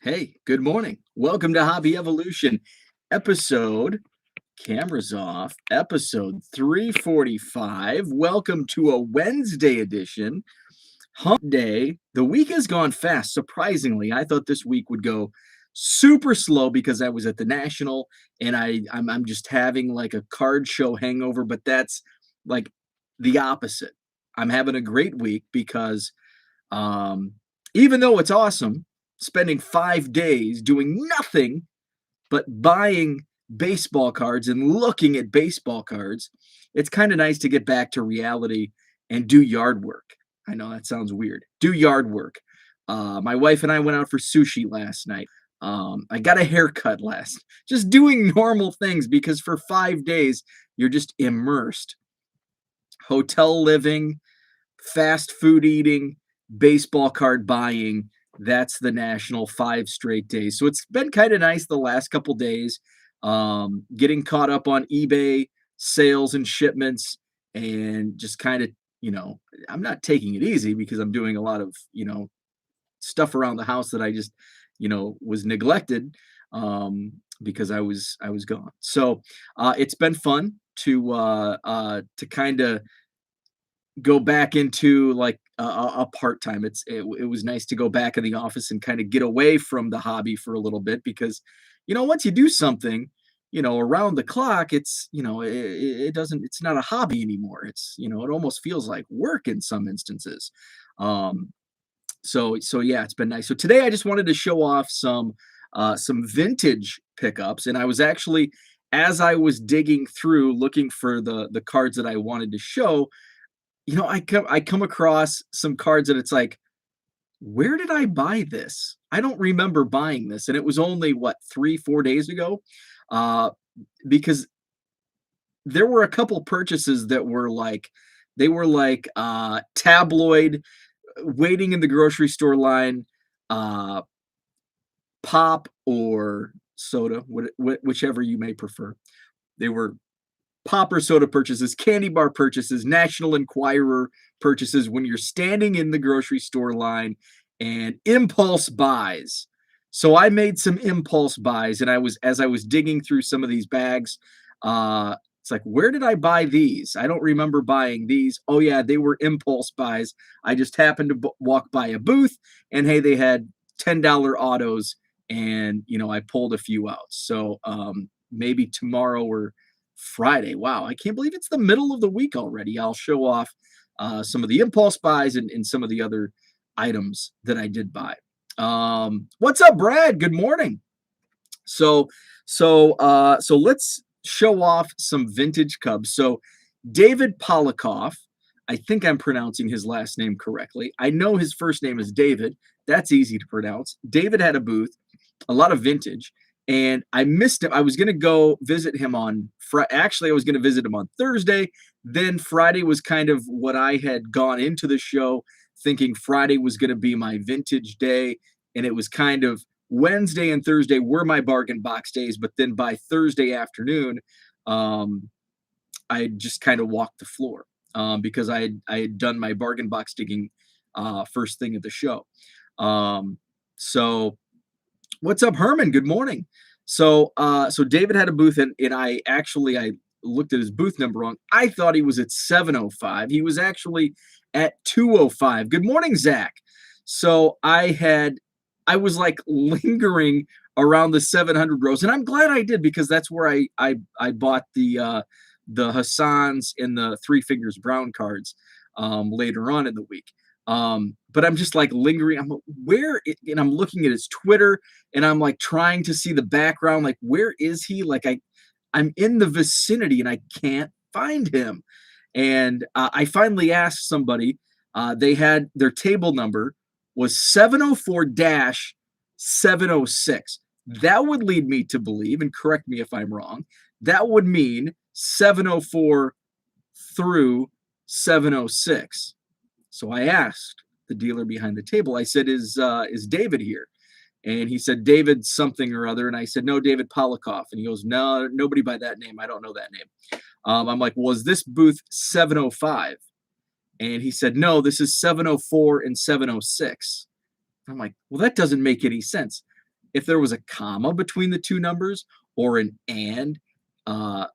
Hey, good morning. Welcome to Hobby Evolution, episode, cameras off, episode 345. Welcome to a Wednesday edition, hump day. The week has gone fast, surprisingly. I thought this week would go super slow because I was at the National and I'm just having like a card show hangover, but that's like the opposite. I'm having a great week because um, even though it's awesome, spending 5 days doing nothing but buying baseball cards and looking at baseball cards, it's kind of nice to get back to reality and do yard work. I know that sounds weird. Do yard work. My wife and I went out for sushi last night. I got a haircut just doing normal things because for 5 days, you're just immersed. Hotel living, fast food eating, baseball card buying. That's the National 5 straight days. So it's been kind of nice the last couple days, getting caught up on eBay sales and shipments, and just kind of, I'm not taking it easy because I'm doing a lot of, stuff around the house that I just, was neglected because I was gone. So it's been fun to kind of go back into like a part-time. It was nice to go back in the office and kind of get away from the hobby for a little bit because once you do something around the clock, it doesn't, it's not a hobby anymore. It almost feels like work in some instances. um so yeah, it's been nice. So today I just wanted to show off some vintage pickups, and I was actually, as I was digging through looking for the cards that I wanted to show, I come across some cards and it's like, where did I buy this? I don't remember buying this, and it was only what, 3, 4 days ago, uh, because there were a couple purchases that were like, they were like tabloid, waiting in the grocery store line, uh, pop or soda, whichever you may prefer. They were pop or soda purchases, candy bar purchases, National Enquirer purchases when you're standing in the grocery store line, and impulse buys. So I made some impulse buys, and as I was digging through some of these bags, it's like, where did I buy these? I don't remember buying these. Oh yeah, they were impulse buys. I just happened to walk by a booth, and hey, they had $10 autos, and I pulled a few out. So maybe tomorrow or Friday. Wow, I can't believe it's the middle of the week already. I'll show off some of the impulse buys and some of the other items that I did buy. What's up, Brad? Good morning. So let's show off some vintage Cubs. So David Polikoff, I think I'm pronouncing his last name correctly. I know his first name is David. That's easy to pronounce. David had a booth, a lot of vintage, and I missed him. I was going to go visit him on Friday. Actually, I was going to visit him on Thursday. Then Friday was kind of what I had gone into the show thinking Friday was going to be my vintage day, and it was kind of Wednesday and Thursday were my bargain box days, but then by Thursday afternoon, um, I just kind of walked the floor because I had done my bargain box digging first thing at the show. So what's up, Herman? Good morning. So David had a booth, and I looked at his booth number wrong. I thought he was at 705. He was actually at 205. Good morning, Zach. So I was like lingering around the 700 rows, and I'm glad I did because that's where I bought the Hassans and the Three Fingers Brown cards later on in the week. But I'm just like lingering. And I'm looking at his Twitter, and I'm like trying to see the background. Like, where is he? Like, I'm in the vicinity and I can't find him. And I finally asked somebody. They had their table number was 704 706. That would lead me to believe, and correct me if I'm wrong, that would mean 704 through 706. So I asked the dealer behind the table, I said, is David here? And he said, David something or other. And I said, no, David Polikoff. And he goes, no, nobody by that name. I don't know that name. I'm like, well, is this booth 705? And he said, no, this is 704 and 706. I'm like, well, that doesn't make any sense. if there was a comma between the two numbers or an and, uh,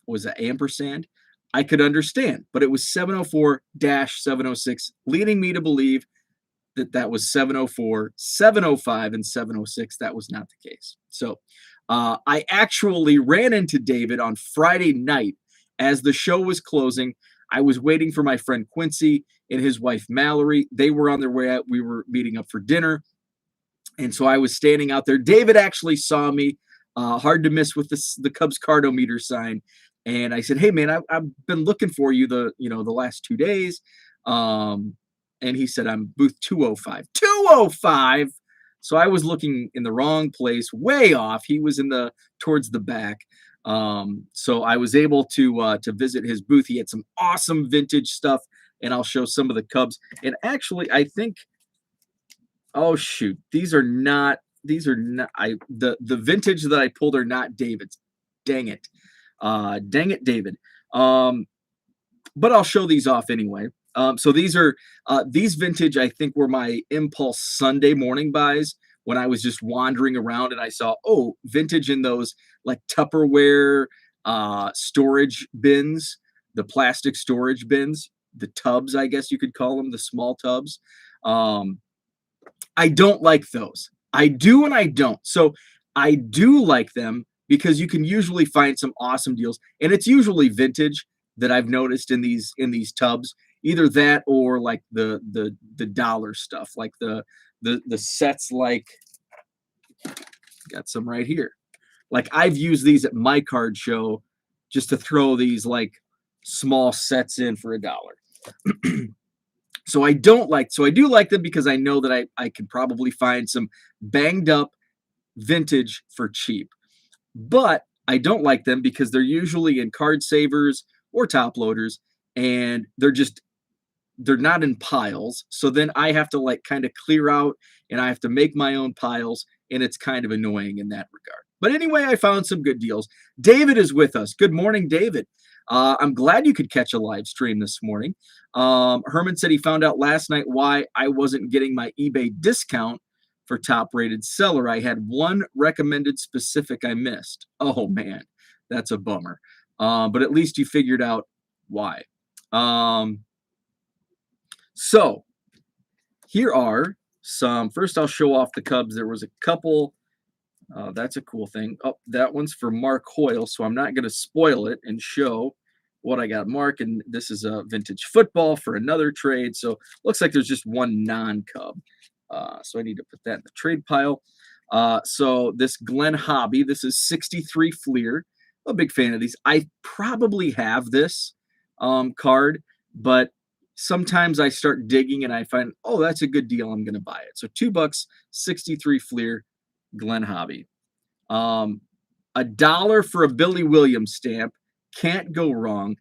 was it ampersand, I could understand. But it was 704-706, leading me to believe that that was 704, 705, and 706. That was not the case. So I actually ran into David on Friday night as the show was closing. I was waiting for my friend Quincy and his wife Mallory. They were on their way out. We were meeting up for dinner. And so I was standing out there. David actually saw me, hard to miss with the Cubs cardometer sign. And I said, "Hey man, I've been looking for you the last 2 days." And he said, "I'm booth 205." 205. So I was looking in the wrong place, way off. He was towards the back. So I was able to visit his booth. He had some awesome vintage stuff, and I'll show some of the Cubs. And actually, I think, oh shoot, these are not the vintage that I pulled are not David's. Dang it. Dang it, David. But I'll show these off anyway. So these vintage, I think, were my impulse Sunday morning buys when I was just wandering around and I saw, oh, vintage in those like Tupperware storage bins, the plastic storage bins, the tubs, I guess you could call them, the small tubs. I don't like those. I do and I don't. So I do like them because you can usually find some awesome deals, and it's usually vintage that I've noticed in these tubs. Either that or like the dollar stuff, like the sets. Like, got some right here. Like, I've used these at my card show just to throw these like small sets in for $1. So I do like them because I know that I could probably find some banged up vintage for cheap. But I don't like them because they're usually in card savers or top loaders, and they're not in piles. So then I have to like kind of clear out and I have to make my own piles, and it's kind of annoying in that regard. But anyway, I found some good deals. David is with us. Good morning, David. I'm glad you could catch a live stream this morning. Herman said he found out last night why I wasn't getting my eBay discount for top rated seller. I had one recommended specific I missed. Oh man, that's a bummer. But at least you figured out why. So here are some. First, I'll show off the Cubs. There was a couple. That's a cool thing. Oh, that one's for Mark Hoyle, so I'm not going to spoil it and show what I got Mark. And this is a vintage football for another trade. So looks like there's just one non-Cub. So I need to put that in the trade pile. So this Glenn Hobby, this is 63 Fleer. I'm a big fan of these. I probably have this card, but sometimes I start digging and I find, oh, that's a good deal. I'm going to buy it. So $2, 63 Fleer, Glenn Hobby. $1 for a Billy Williams stamp. Can't go wrong.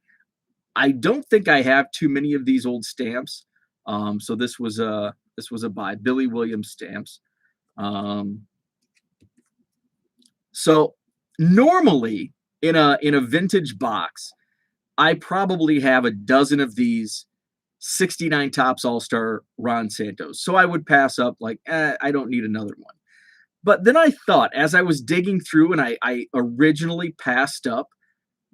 I don't think I have too many of these old stamps. So this was a buy. Billy Williams stamps. So normally in a vintage box, I probably have a dozen of these 69 Topps All-Star Ron Santos. So I would pass up like, I don't need another one. But then I thought, as I was digging through, and I originally passed up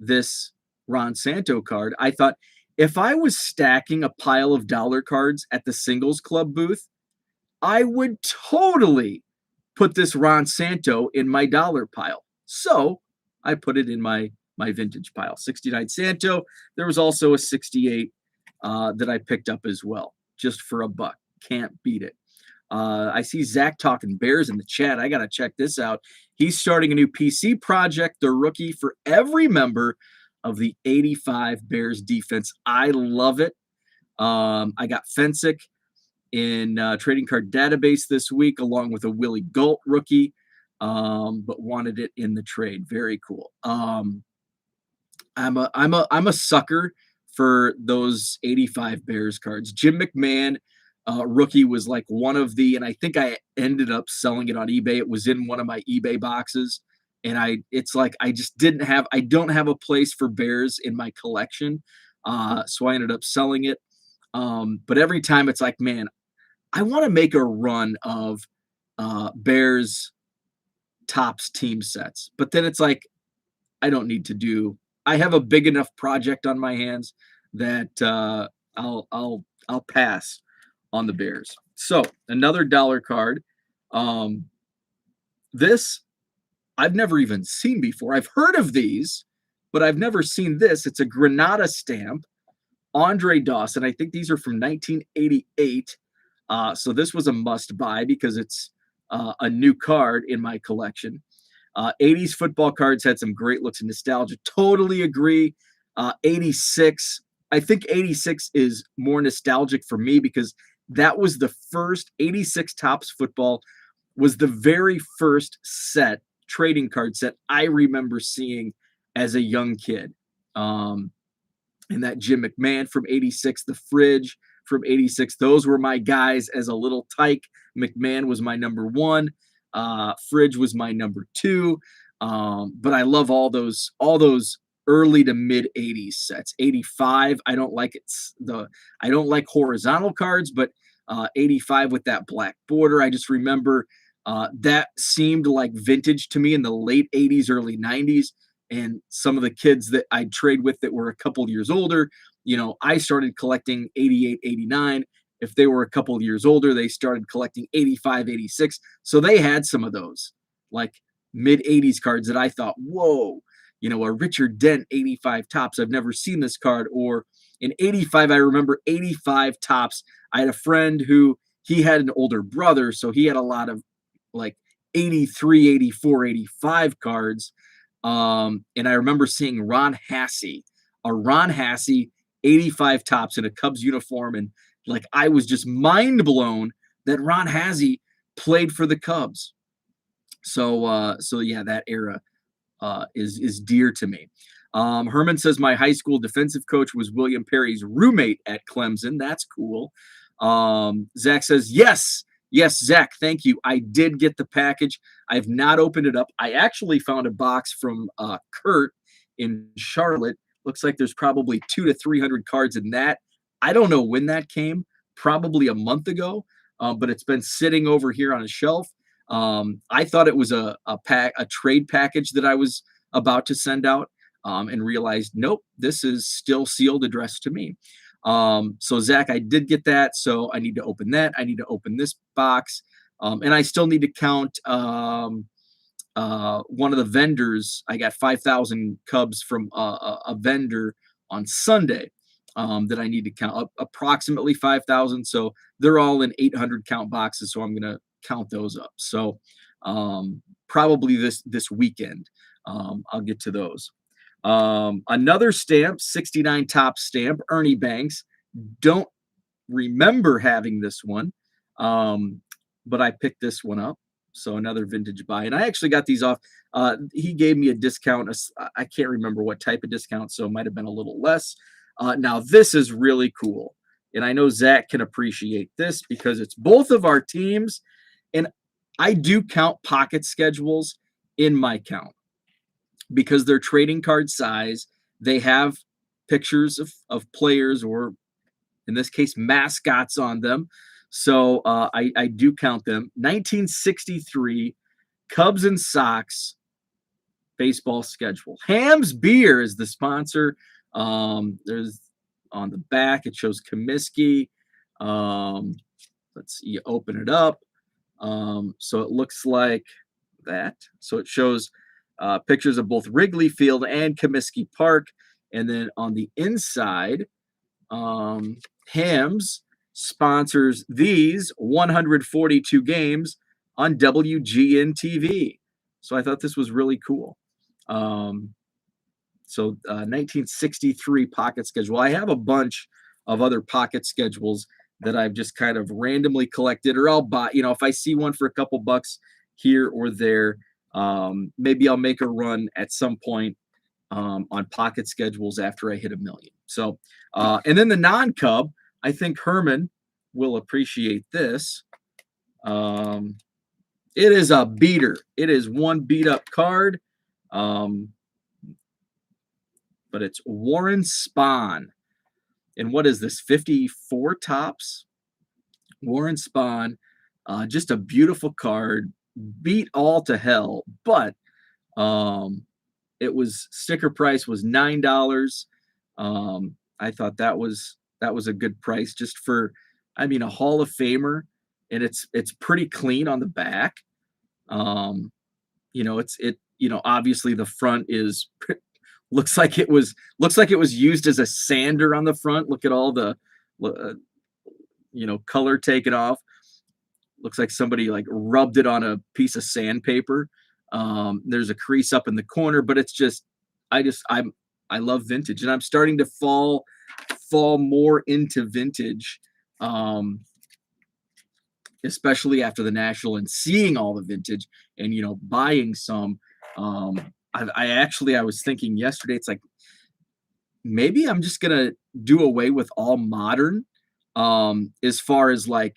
this Ron Santo card, I thought, if I was stacking a pile of dollar cards at the Singles Club booth, I would totally put this Ron Santo in my dollar pile. So I put it in my vintage pile. 69 Santo. There was also a 68 that I picked up as well, just for $1. Can't beat it. I see Zach talking Bears in the chat. I got to check this out. He's starting a new PC project, the rookie for every member of the 85 Bears defense. I love it. I got Fensick in Trading Card Database this week, along with a Willie Galt rookie, but wanted it in the trade. Very cool. I'm a sucker for those 85 Bears cards. Jim McMahon rookie was like one of the, and I think I ended up selling it on eBay. It was in one of my eBay boxes, and I don't have a place for Bears in my collection, so I ended up selling it. But every time it's like, man, I want to make a run of Bears Topps team sets. But then it's like, I don't need to do. I have a big enough project on my hands that I'll pass on the Bears. So another dollar card. This I've never even seen before. I've heard of these, but I've never seen this. It's a Granada stamp, Andre Dawson. I think these are from 1988. So this was a must buy because it's a new card in my collection. 80s football cards had some great looks and nostalgia. Totally agree. 86. I think 86 is more nostalgic for me because that was the first 86 Topps football was the very first trading card set I remember seeing as a young kid. And that Jim McMahon from 86, the Fridge from 86, those were my guys as a little tyke. McMahon was my number one. Fridge was my number two. But I love all those early to mid 80s sets. 85, I don't like I don't like horizontal cards, but 85 with that black border. I just remember that seemed like vintage to me in the late 80s, early 90s. And some of the kids that I'd trade with that were a couple years older, I started collecting 88, 89. If they were a couple of years older, they started collecting 85, 86. So they had some of those like mid 80s cards that I thought, whoa, a Richard Dent 85 Topps. I've never seen this card. Or in 85, I remember 85 Topps. I had a friend who he had an older brother, so he had a lot of like 83, 84, 85 cards. And I remember seeing a Ron Hassey 85 Topps in a Cubs uniform. And like, I was just mind blown that Ron Hassey played for the Cubs. So yeah, that era is dear to me. Herman says my high school defensive coach was William Perry's roommate at Clemson. That's cool. Zach says, yes, Zach, thank you. I did get the package. I've not opened it up. I actually found a box from Kurt in Charlotte. Looks like there's probably 200 to 300 cards in that. I don't know when that came, probably a month ago, but it's been sitting over here on a shelf. I thought it was a trade package that I was about to send out, and realized, nope, this is still sealed, addressed to me. So Zach, I did get that. So I need to open that. I need to open this box. And I still need to count, one of the vendors. I got 5,000 Cubs from a vendor on Sunday, that I need to count, approximately 5,000. So they're all in 800 count boxes. So I'm going to count those up. So, probably this weekend, I'll get to those. Another stamp, 69 Topps stamp, Ernie Banks. Don't remember having this one, but I picked this one up. So another vintage buy. And I actually got these off. He gave me a discount. I can't remember what type of discount, so it might have been a little less. Now, this is really cool. And I know Zach can appreciate this because it's both of our teams. And I do count pocket schedules in my count, because they're trading card size. They have pictures of players, or in this case, mascots on them. So I do count them. 1963 Cubs and Sox baseball schedule. Ham's Beer is the sponsor. There's on the back, it shows Comiskey. Let's see, you open it up. So it looks like that. So it shows pictures of both Wrigley Field and Comiskey Park. And then on the inside, Hams sponsors these 142 games on WGN TV. So I thought this was really cool. 1963 pocket schedule. I have a bunch of other pocket schedules that I've just kind of randomly collected, or I'll buy, if I see one for a couple bucks here or there, maybe I'll make a run at some point on pocket schedules after I hit 1 million. So, and then the non-Cub, I think Herman will appreciate this. It is a beater. It is one beat up card. But it's Warren Spahn. And what is this? 54 Topps? Warren Spahn. Just a beautiful card. beat all to hell, but um, it was sticker price was $9. I thought that was a good price just for, I mean, a Hall of Famer, and it's pretty clean on the back. Um, obviously the front is looks like it was used as a sander on the front. Look at all the uh, color taken off. Looks like somebody like rubbed it on a piece of sandpaper. There's a crease up in the corner, but it's just I love vintage, and I'm starting to fall more into vintage, um, especially after the national and seeing all the vintage and buying some. I was thinking yesterday, it's like maybe I'm just gonna do away with all modern, as far as like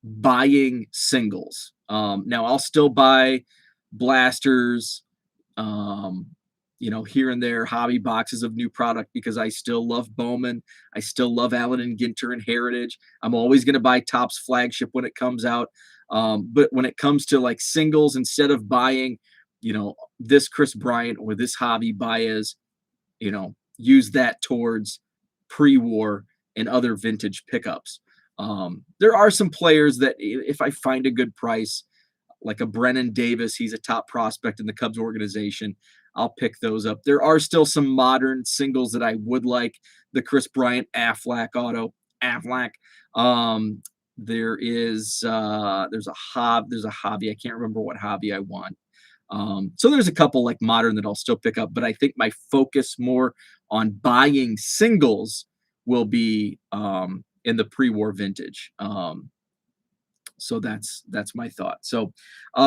buying singles. Now I'll still buy blasters, um, here and there, hobby boxes of new product because I still love Bowman. I still love Allen and Ginter and Heritage. I'm always going to buy Topps flagship when it comes out. But when it comes to like singles, instead of buying, this Chris Bryant or this Javi Baez, use that towards pre-war and other vintage pickups. There are some players that if I find a good price, like a Brennan Davis, he's a top prospect in the Cubs organization. I'll pick those up. There are still some modern singles that I would like. The Chris Bryant Aflac auto, Aflac. There's a hobby. I can't remember what hobby I want. So there's a couple like modern that I'll still pick up, but I think my focus more on buying singles will be in the pre-war vintage. So that's my thought. So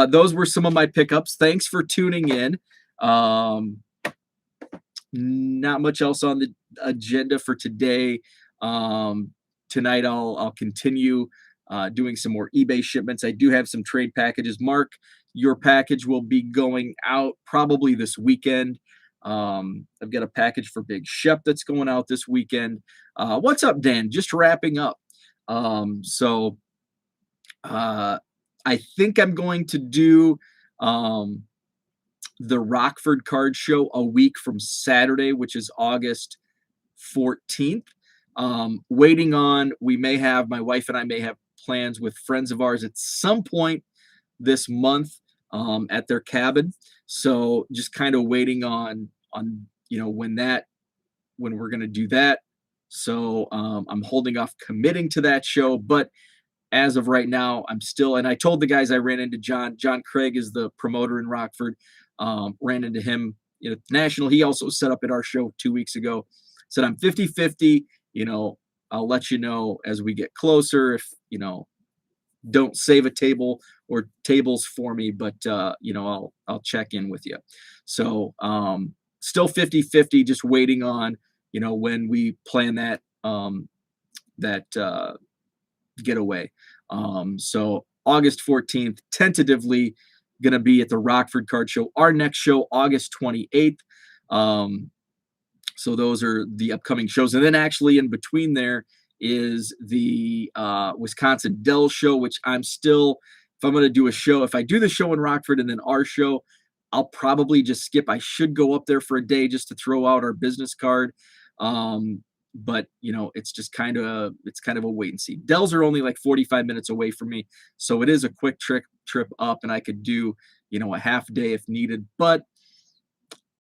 those were some of my pickups. Thanks for tuning in. Not much else on the agenda for today. Tonight I'll continue doing some more eBay shipments. I do have some trade packages. Mark, your package will be going out probably this weekend. I've got a package for Big Shep that's going out this weekend. What's up, Dan? Just wrapping up. So I think I'm going to do the Rockford Card Show a week from Saturday, which is August 14th. Waiting on, my wife and I may have plans with friends of ours at some point this month at their cabin. So just kind of waiting on when we're going to do that. So I'm holding off committing to that show, but as of right now, I'm still, and I told the guys I ran into John Craig is the promoter in Rockford. Ran into him at the National. He also set up at our show 2 weeks ago. Said I'm 50-50. I'll let you know as we get closer. If don't save a table or tables for me, but I'll check in with you. So still 50-50. Just waiting on when we plan that getaway. So August 14th, tentatively going to be at the Rockford Card Show. Our next show, August 28th. So those are the upcoming shows. And then actually in between there is the Wisconsin Dell show, which I'm still, if I'm going to do a show, if I do the show in Rockford and then our show, I'll probably just skip. I should go up there for a day just to throw out our business card. But it's just kind of a wait and see. Dells are only like 45 minutes away from me, so it is a quick trip up, and I could do a half day if needed, but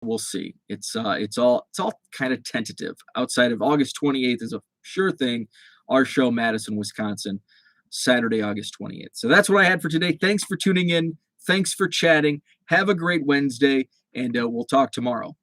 we'll see. It's all kind of tentative. Outside of August 28th is a sure thing. Our show, Madison, Wisconsin, Saturday, August 28th. So that's what I had for today. Thanks for tuning in. Thanks for chatting. Have a great Wednesday, and we'll talk tomorrow.